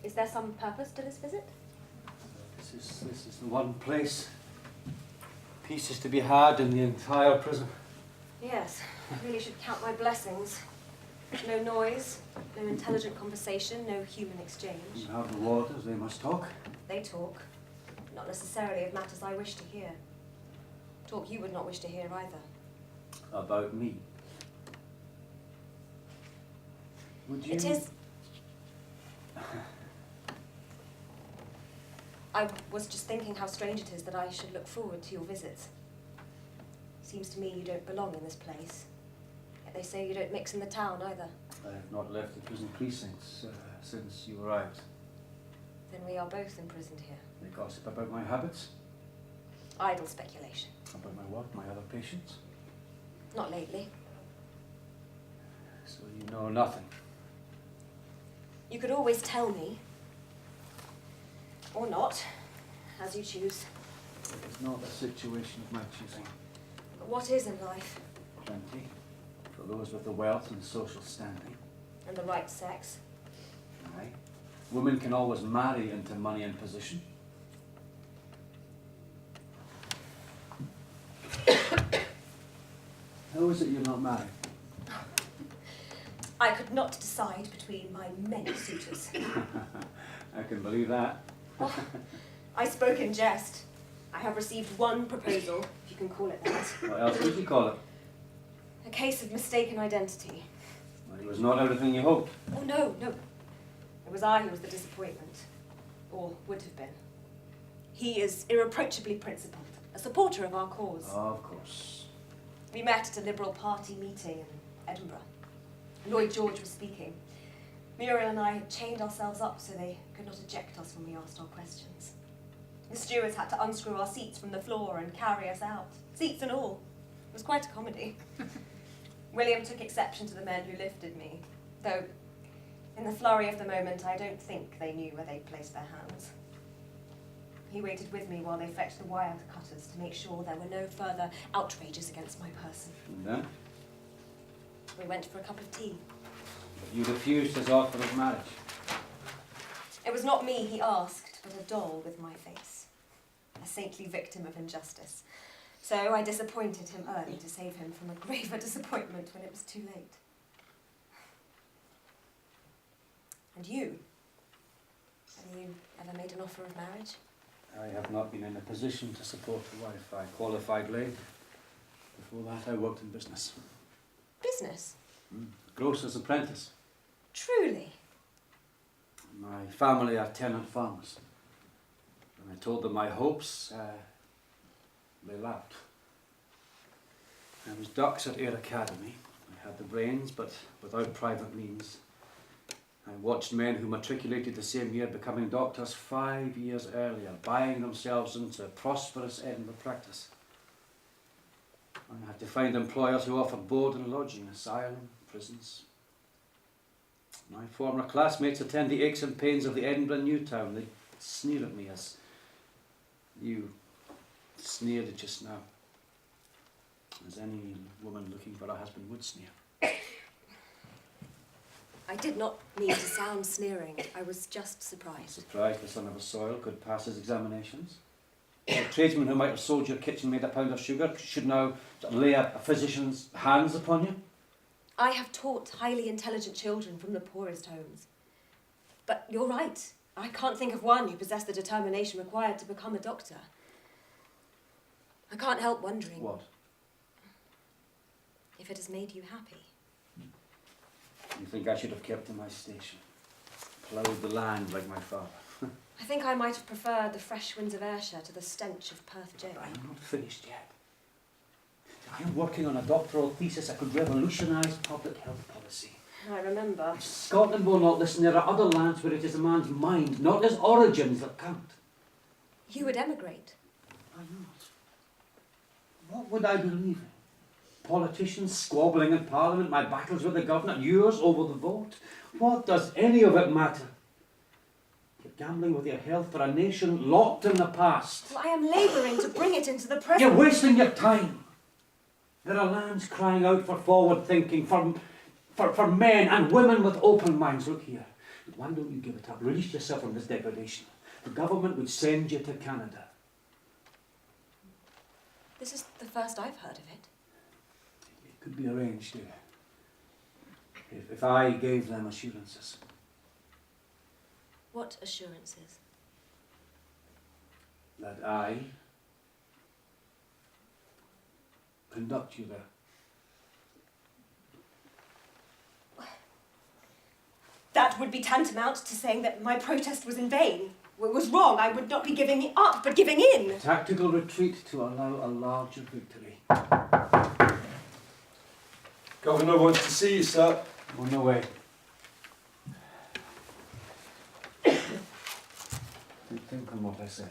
Is there some purpose to this visit? This is the one place. Peace is to be had in the entire prison. Yes, I really should count my blessings. No noise, no intelligent conversation, no human exchange. You have the warders, they must talk. They talk, but not necessarily of matters I wish to hear. Talk you would not wish to hear either. About me. Would you? It is... I was just thinking how strange it is that I should look forward to your visits. Seems to me you don't belong in this place. Yet they say you don't mix in the town either. I have not left the prison precincts since you arrived. Then we are both imprisoned here. They gossip about my habits, Idle speculation. about my work, my other patients. Not lately. So you know nothing. You could always tell me. Or not, as you choose. It is not a situation of my choosing. But what is in life? Plenty. For those with the wealth and social standing. And the right sex? Aye. Women can always marry into money and position. How is it you're not married? I could not decide between my many suitors. I can believe that. Oh, I spoke in jest. I have received one proposal, if you can call it that. What else would you call it? A case of mistaken identity. Well, it was not everything you hoped. Oh, no, no. It was I who was the disappointment. Or would have been. He is irreproachably principled, a supporter of our cause. Oh, of course. We met at a Liberal Party meeting in Edinburgh. Lloyd George was speaking. Muriel and I had chained ourselves up so they could not eject us when we asked our questions. The stewards had to unscrew our seats from the floor and carry us out, seats and all. It was quite a comedy. William took exception to the men who lifted me, though in the flurry of the moment I don't think they knew where they'd placed their hands. He waited with me while they fetched the wire cutters to make sure there were no further outrages against my person. And then? We went for a cup of tea. But you refused his offer of marriage. It was not me he asked, but a doll with my face. A saintly victim of injustice. So I disappointed him early to save him from a graver disappointment when it was too late. And you? Have you ever made an offer of marriage? I have not been in a position to support a wife. I qualified late. Before that, I worked in business. Business? Grocer's apprentice. Truly? My family are tenant farmers. When I told them my hopes, they laughed. I was ducks at Ayr Academy. I had the brains, but without private means. I watched men who matriculated the same year becoming doctors 5 years earlier, buying themselves into prosperous Edinburgh practice. I had to find employers who offered board and lodging, asylum, prisons. My former classmates attend the aches and pains of the Edinburgh New Town. They sneer at me as you sneered at just now. As any woman looking for a husband would sneer. I did not mean to sound sneering. I was just surprised. Surprised the son of a soil could pass his examinations. A tradesman who might have sold your kitchen made a pound of sugar should now lay a physician's hands upon you. I have taught highly intelligent children from the poorest homes. But you're right. I can't think of one who possessed the determination required to become a doctor. I can't help wondering... What? If it has made you happy. You think I should have kept to my station? Ploughed the land like my father? I think I might have preferred the fresh winds of Ayrshire to the stench of Perth jail. I am not finished yet. I am working on a doctoral thesis that could revolutionise public health policy. I remember. If Scotland will not listen, there are other lands where it is a man's mind, not his origins, that count. You would emigrate? Why not? What would I believe in? Politicians squabbling in Parliament, my battles with the government, yours over the vote. What does any of it matter? You're gambling with your health for a nation locked in the past. Well, I am labouring to bring it into the present. You're wasting your time. There are lands crying out for forward thinking, for men and women with open minds. Look here. But why don't you give it up? Release yourself from this degradation. The government would send you to Canada. This is the first I've heard of it. It could be arranged, dear. If I gave them assurances. What assurances? That I conduct you there. That would be tantamount to saying that my protest was in vain. Was wrong. I would not be giving up, but giving in. Tactical retreat to allow a larger victory. Governor wants to see you, sir. On the way. Think on what I said.